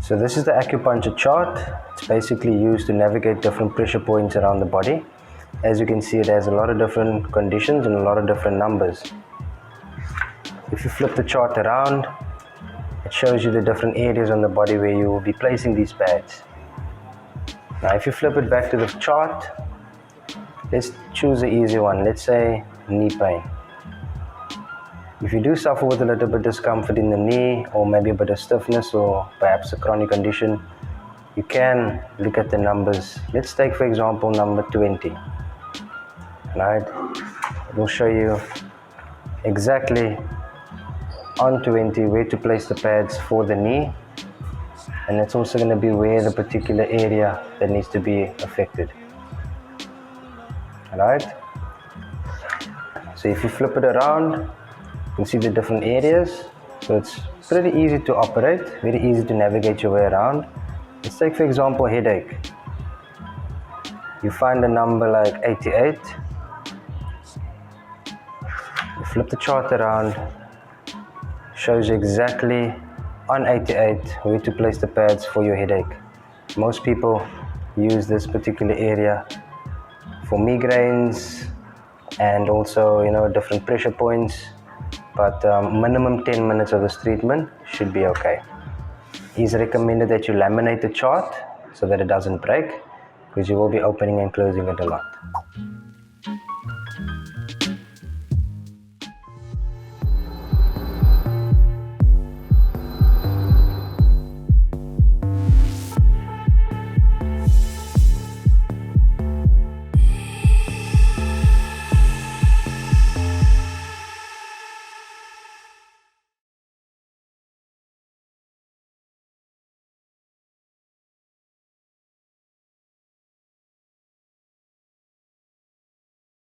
So this is the acupuncture chart. It's basically used to navigate different pressure points around the body. As you can see, it has a lot of different conditions and a lot of different numbers. If you flip the chart around, it shows you the different areas on the body where you will be placing these pads. Now if you flip it back to the chart, let's choose an easy one. Let's say knee pain. If you do suffer with a little bit of discomfort in the knee, or maybe a bit of stiffness, or perhaps a chronic condition, you can look at the numbers. Let's take, for example, number 20. Right? It will show you exactly on 20 where to place the pads for the knee, and it's also going to be where the particular area that needs to be affected. Alright? So if you flip it around, you can see the different areas. So it's pretty easy to operate, very easy to navigate your way around. Let's take, for example, headache. You find a number like 88. You flip the chart around, shows you exactly on 88 where to place the pads for your headache. Most people use this particular area for migraines and also, different pressure points, but minimum 10 minutes of this treatment should be okay. It's recommended that you laminate the chart so that it doesn't break, because you will be opening and closing it a lot.